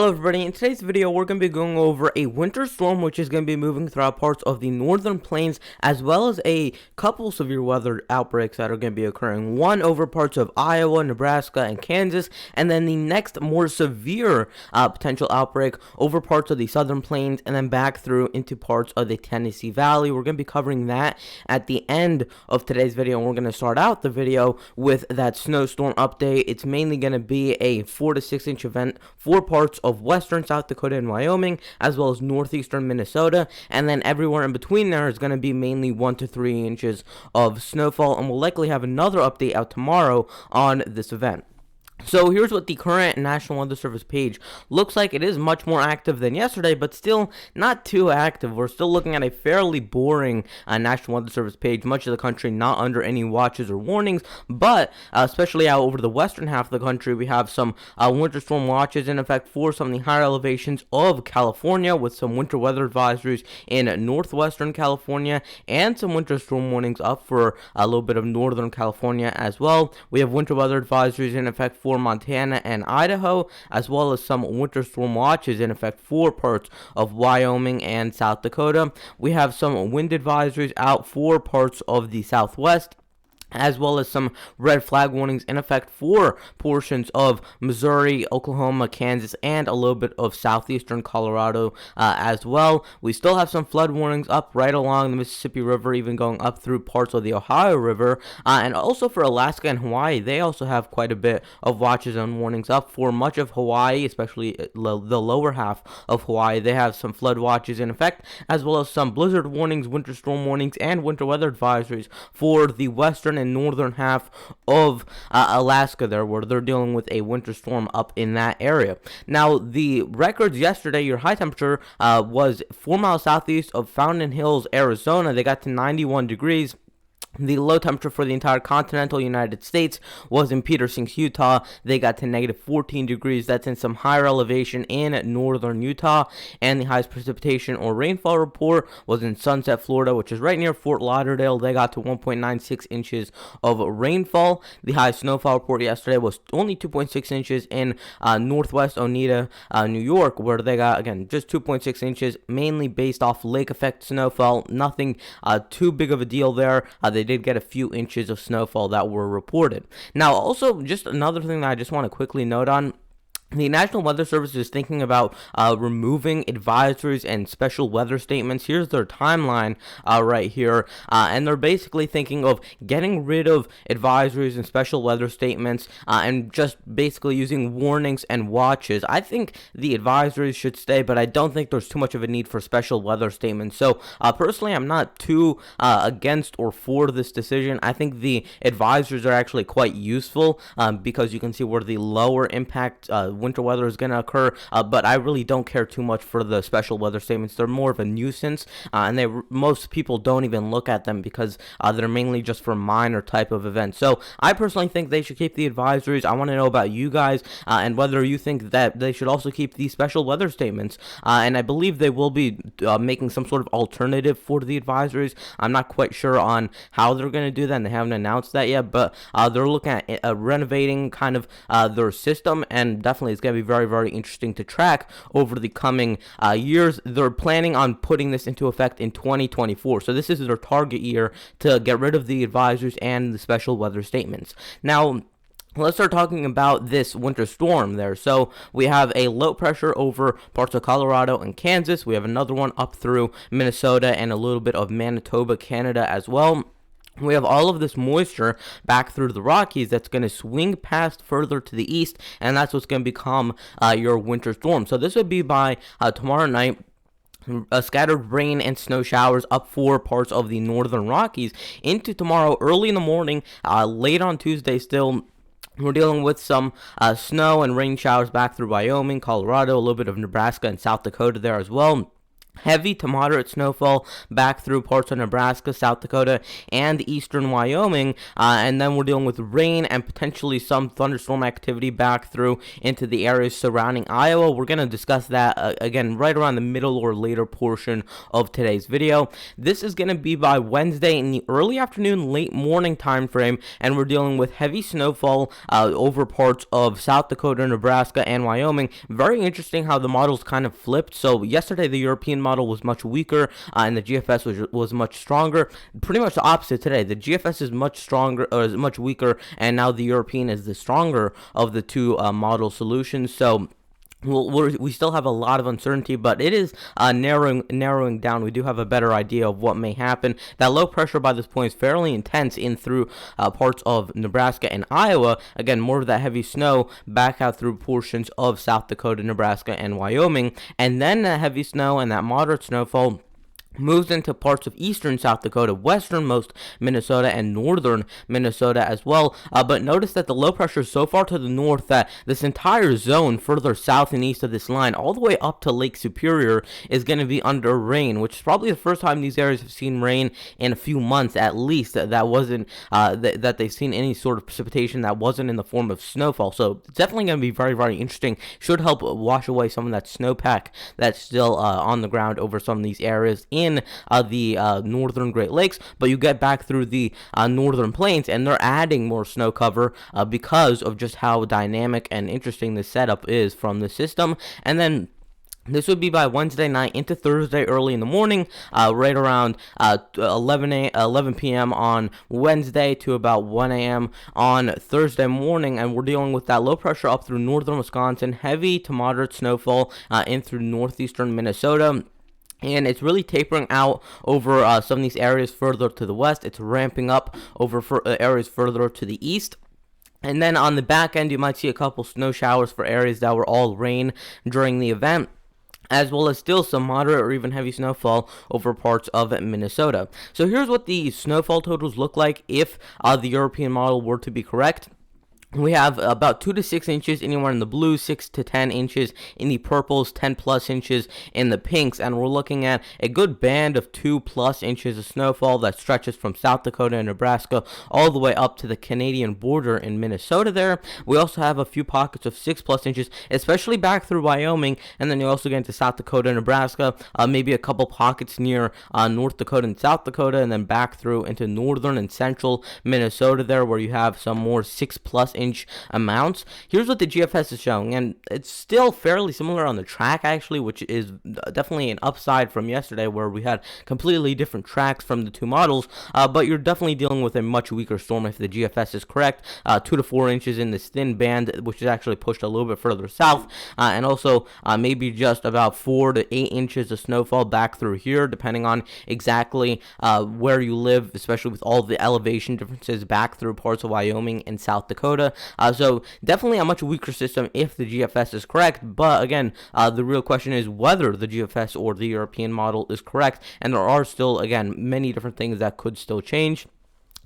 Hello everybody, in today's video we're going to be going over a winter storm which is going to be moving throughout parts of the northern plains, as well as a couple severe weather outbreaks that are going to be occurring. One over parts of Iowa, Nebraska, and Kansas, and then the next more severe potential outbreak over parts of the southern plains and then back through into parts of the Tennessee Valley. We're going to be covering that at the end of today's video, and we're going to start out the video with that snowstorm update. It's mainly going to be a 4 to 6 inch event for parts of western South Dakota and Wyoming, as well as northeastern Minnesota, and then everywhere in between there is going to be mainly 1 to 3 inches of snowfall, and we'll likely have another update out tomorrow on this event. So here's what the current National Weather Service page looks like. It is much more active than yesterday, but still not too active. We're still looking at a fairly boring National Weather Service page. Much of the country not under any watches or warnings, but especially out over the western half of the country, we have some winter storm watches in effect for some of the higher elevations of California, with some winter weather advisories in northwestern California and some winter storm warnings up for a little bit of northern California as well. We have winter weather advisories in effect for Montana and Idaho, as well as some winter storm watches in effect for parts of Wyoming and South Dakota. We have some wind advisories out for parts of the Southwest, as well as some red flag warnings in effect for portions of Missouri, Oklahoma, Kansas, and a little bit of southeastern Colorado as well. We still have some flood warnings up right along the Mississippi River, even going up through parts of the Ohio River, and also for Alaska and Hawaii. They also have quite a bit of watches and warnings up for much of Hawaii, especially the lower half of Hawaii. They have some flood watches in effect, as well as some blizzard warnings, winter storm warnings, and winter weather advisories for the western and northern half of Alaska there, where they're dealing with a winter storm up in that area. Now, the records yesterday, your high temperature was 4 miles southeast of Fountain Hills, Arizona. They got to 91 degrees. The low temperature for the entire continental United States was in Peter Sinks, Utah. They got to negative 14 degrees. That's in some higher elevation in northern Utah. And the highest precipitation or rainfall report was in Sunset, Florida, which is right near Fort Lauderdale. They got to 1.96 inches of rainfall. The highest snowfall report yesterday was only 2.6 inches in northwest Oneida, New York, where they got, again, just 2.6 inches, mainly based off lake effect snowfall. Nothing too big of a deal there. They did get a few inches of snowfall that were reported. Now, also, just another thing that I just want to quickly note on. The National Weather Service is thinking about removing advisories and special weather statements. Here's their timeline right here. And they're basically thinking of getting rid of advisories and special weather statements and just basically using warnings and watches. I think the advisories should stay, but I don't think there's too much of a need for special weather statements. So personally, I'm not too against or for this decision. I think the advisories are actually quite useful because you can see where the lower impact winter weather is going to occur, but I really don't care too much for the special weather statements. They're more of a nuisance, and most people don't even look at them because they're mainly just for minor type of events. So I personally think they should keep the advisories. I want to know about you guys and whether you think that they should also keep the special weather statements, and I believe they will be making some sort of alternative for the advisories. I'm not quite sure on how they're going to do that, and they haven't announced that yet, but they're looking at renovating kind of their system, and definitely it's going to be very, very interesting to track over the coming years. They're planning on putting this into effect in 2024. So this is their target year to get rid of the advisories and the special weather statements. Now, let's start talking about this winter storm there. So we have a low pressure over parts of Colorado and Kansas. We have another one up through Minnesota and a little bit of Manitoba, Canada as well. We have all of this moisture back through the Rockies that's going to swing past further to the east, and that's what's going to become your winter storm. So this would be by tomorrow night. Scattered rain and snow showers up for parts of the northern Rockies into tomorrow early in the morning, late on Tuesday still. We're dealing with some snow and rain showers back through Wyoming, Colorado, a little bit of Nebraska and South Dakota there as well. Heavy to moderate snowfall back through parts of Nebraska, South Dakota, and eastern Wyoming. And then we're dealing with rain and potentially some thunderstorm activity back through into the areas surrounding Iowa. We're going to discuss that again right around the middle or later portion of today's video. This is going to be by Wednesday in the early afternoon, late morning time frame, and we're dealing with heavy snowfall over parts of South Dakota, Nebraska, and Wyoming. Very interesting how the models kind of flipped. So yesterday the European model was much weaker and the GFS was much stronger. Pretty much the opposite today. The GFS is much stronger, or is much weaker, and now the European is the stronger of the two model solutions. So we still have a lot of uncertainty, but it is narrowing down. We do have a better idea of what may happen. That low pressure by this point is fairly intense in through parts of Nebraska and Iowa. Again, more of that heavy snow back out through portions of South Dakota, Nebraska, and Wyoming. And then that heavy snow and that moderate snowfall moves into parts of eastern South Dakota, westernmost Minnesota, and northern Minnesota as well. But notice that the low pressure is so far to the north that this entire zone further south and east of this line, all the way up to Lake Superior, is going to be under rain, which is probably the first time these areas have seen rain in a few months at least. That wasn't that they've seen any sort of precipitation that wasn't in the form of snowfall. So it's definitely going to be very, very interesting. Should help wash away some of that snowpack that's still on the ground over some of these areas in the northern Great Lakes. But you get back through the northern plains and they're adding more snow cover because of just how dynamic and interesting the setup is from the system. And then this would be by Wednesday night into Thursday early in the morning, right around 11 p.m. on Wednesday to about 1 a.m. on Thursday morning. And we're dealing with that low pressure up through northern Wisconsin, heavy to moderate snowfall in through northeastern Minnesota. And it's really tapering out over some of these areas further to the west. It's ramping up over areas further to the east. And then on the back end, you might see a couple snow showers for areas that were all rain during the event, as well as still some moderate or even heavy snowfall over parts of Minnesota. So here's what the snowfall totals look like if the European model were to be correct. We have about 2 to 6 inches anywhere in the blues, 6 to 10 inches in the purples, 10 plus inches in the pinks, and we're looking at a good band of 2 plus inches of snowfall that stretches from South Dakota and Nebraska all the way up to the Canadian border in Minnesota there. We also have a few pockets of 6 plus inches, especially back through Wyoming, and then you also get into South Dakota and Nebraska, maybe a couple pockets near North Dakota and South Dakota, and then back through into northern and central Minnesota there, where you have some more 6 plus inch amounts. Here's what the GFS is showing, and it's still fairly similar on the track actually, which is definitely an upside from yesterday where we had completely different tracks from the two models, but you're definitely dealing with a much weaker storm if the GFS is correct. 2 to 4 inches in this thin band, which is actually pushed a little bit further south, and also maybe just about 4 to 8 inches of snowfall back through here, depending on exactly where you live, especially with all the elevation differences back through parts of Wyoming and South Dakota. So definitely a much weaker system if the GFS is correct, but again, the real question is whether the GFS or the European model is correct, and there are still, again, many different things that could still change.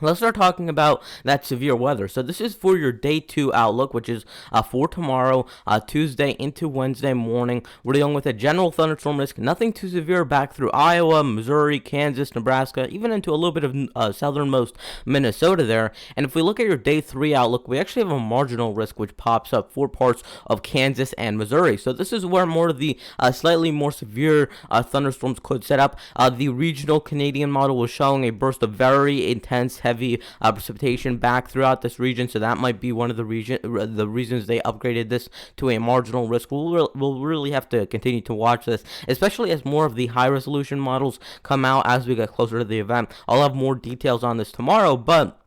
Let's start talking about that severe weather. So this is for your day 2 outlook, which is for tomorrow, Tuesday into Wednesday morning. We're dealing with a general thunderstorm risk, nothing too severe back through Iowa, Missouri, Kansas, Nebraska, even into a little bit of southernmost Minnesota there. And if we look at your day 3 outlook, we actually have a marginal risk which pops up for parts of Kansas and Missouri. So this is where more of the slightly more severe thunderstorms could set up. The regional Canadian model was showing a burst of very intense heavy precipitation back throughout this region, so that might be one of the reasons they upgraded this to a marginal risk. We'll really have to continue to watch this, especially as more of the high resolution models come out as we get closer to the event. I'll have more details on this tomorrow, but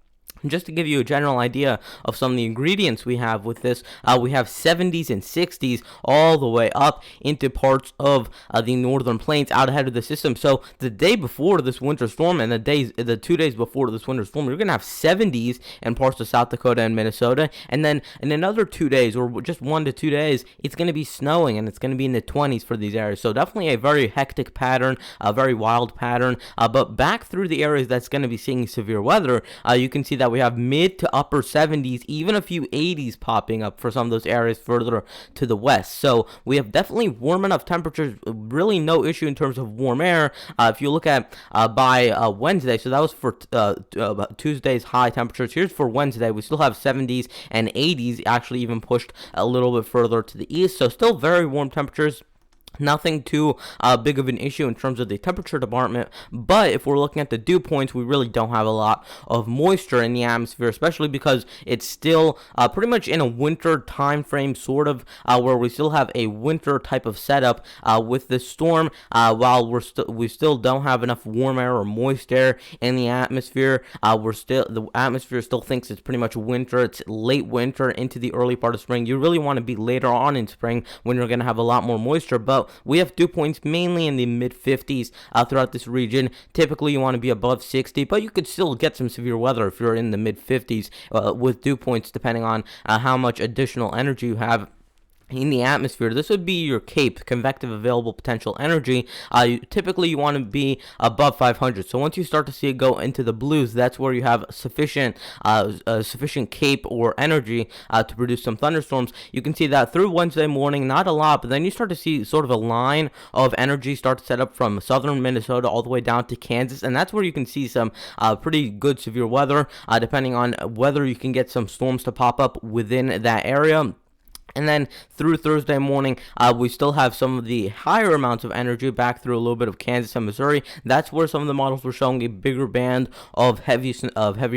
just to give you a general idea of some of the ingredients we have with this, we have 70s and 60s all the way up into parts of the northern plains out ahead of the system. So the day before this winter storm and the 2 days before this winter storm, you're going to have 70s in parts of South Dakota and Minnesota. And then in another 2 days, or just 1 to 2 days, it's going to be snowing and it's going to be in the 20s for these areas. So definitely a very hectic pattern, a very wild pattern. But back through the areas that's going to be seeing severe weather, you can see that we have mid to upper 70s, even a few 80s popping up for some of those areas further to the west. So we have definitely warm enough temperatures, really no issue in terms of warm air. If you look at by Wednesday, so that was for Tuesday's high temperatures. Here's for Wednesday. We still have 70s and 80s, actually even pushed a little bit further to the east. So still very warm temperatures. Nothing too big of an issue in terms of the temperature department, but if we're looking at the dew points, we really don't have a lot of moisture in the atmosphere, especially because it's still pretty much in a winter time frame, sort of, where we still have a winter type of setup with this storm, while we still don't have enough warm air or moist air in the atmosphere. The atmosphere still thinks it's pretty much winter. It's late winter into the early part of spring. You really want to be later on in spring when you're going to have a lot more moisture, but we have dew points mainly in the mid 50s throughout this region. Typically, you want to be above 60, but you could still get some severe weather if you're in the mid 50s with dew points, depending on how much additional energy you have in the atmosphere. This would be your CAPE, convective available potential energy. Typically you want to be above 500. So once you start to see it go into the blues, that's where you have sufficient CAPE or energy to produce some thunderstorms. You can see that through Wednesday morning, not a lot, but then you start to see sort of a line of energy start to set up from southern Minnesota all the way down to Kansas, and that's where you can see some pretty good severe weather, depending on whether you can get some storms to pop up within that area. And then through Thursday morning, we still have some of the higher amounts of energy back through a little bit of Kansas and Missouri. That's where some of the models were showing a bigger band of heavy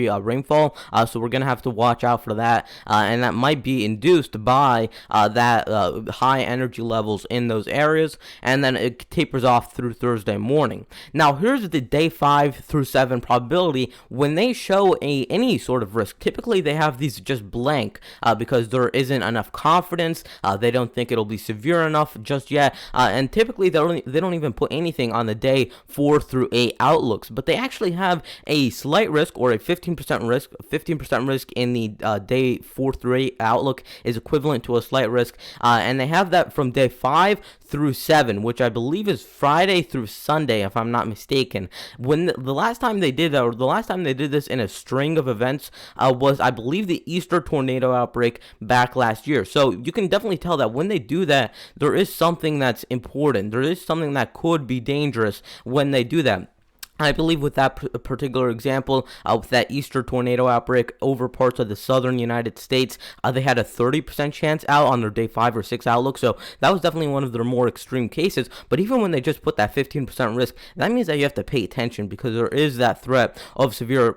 rainfall. So we're gonna have to watch out for that, and that might be induced by that high energy levels in those areas. And then it tapers off through Thursday morning. Now here's the day 5 through 7 probability. When they show any sort of risk, typically they have these just blank because there isn't enough confidence. They don't think it'll be severe enough just yet, and typically they don't even put anything on the day 4 through 8 outlooks, but they actually have a slight risk or a 15% risk. 15% risk in the day 4 through 8 outlook is equivalent to a slight risk, and they have that from day 5 through 7, which I believe is Friday through Sunday, if I'm not mistaken. When the last time they did that, or the last time they did this in a string of events, was, I believe, the Easter tornado outbreak back last year. So you can definitely tell that when they do that, there is something that's important. There is something that could be dangerous when they do that. I believe with that particular example, with that Easter tornado outbreak over parts of the southern United States, they had a 30% chance out on their day 5 or 6 outlook. So that was definitely one of their more extreme cases. But even when they just put that 15% risk, that means that you have to pay attention because there is that threat of severe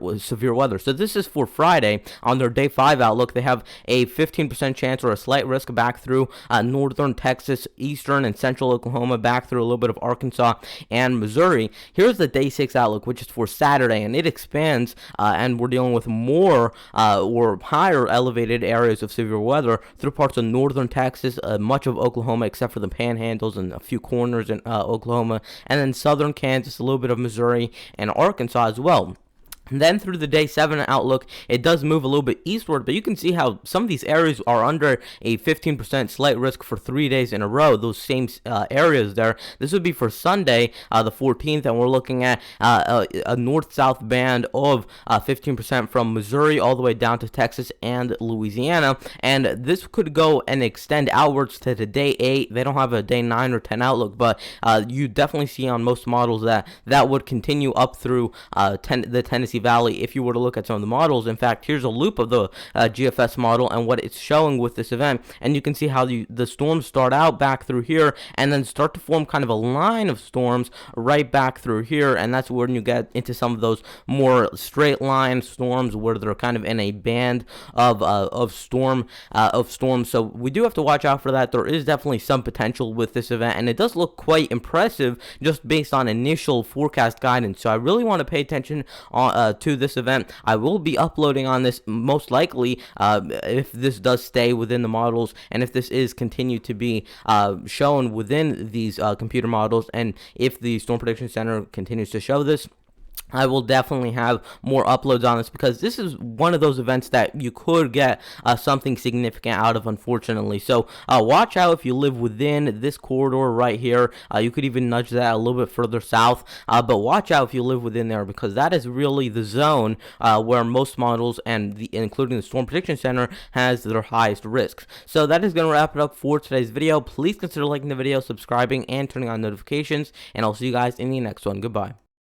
weather. So this is for Friday. On their day 5 outlook, they have a 15% chance or a slight risk back through northern Texas, eastern and central Oklahoma, back through a little bit of Arkansas and Missouri. Here's the day 6 outlook, which is for Saturday, and it expands, and we're dealing with more or higher elevated areas of severe weather through parts of northern Texas, much of Oklahoma except for the panhandles and a few corners in Oklahoma, and then southern Kansas, a little bit of Missouri and Arkansas as well. And then through the day 7 outlook, it does move a little bit eastward, but you can see how some of these areas are under a 15% slight risk for 3 days in a row, those same areas there. This would be for Sunday, the 14th, and we're looking at a north-south band of 15% from Missouri all the way down to Texas and Louisiana, and this could go and extend outwards to the day 8. They don't have a day 9 or 10 outlook, but you definitely see on most models that would continue up through the Tennessee Valley if you were to look at some of the models. In fact, here's a loop of the Gfs model and what it's showing with this event, and you can see how the storms start out back through here and then start to form kind of a line of storms right back through here, and that's when you get into some of those more straight line storms where they're kind of in a band of storms. So we do have to watch out for that. There is definitely some potential with this event, and it does look quite impressive just based on initial forecast guidance. So I really want to pay attention to this event. I will be uploading on this most likely if this does stay within the models, and if this is continued to be shown within these computer models, and if the Storm Prediction Center continues to show this. I will definitely have more uploads on this, because this is one of those events that you could get something significant out of, unfortunately. So watch out if you live within this corridor right here. You could even nudge that a little bit further south, but watch out if you live within there, because that is really the zone where most models, and including the Storm Prediction Center, has their highest risks. So that is going to wrap it up for today's video. Please consider liking the video, subscribing, and turning on notifications, and I'll see you guys in the next one. Goodbye.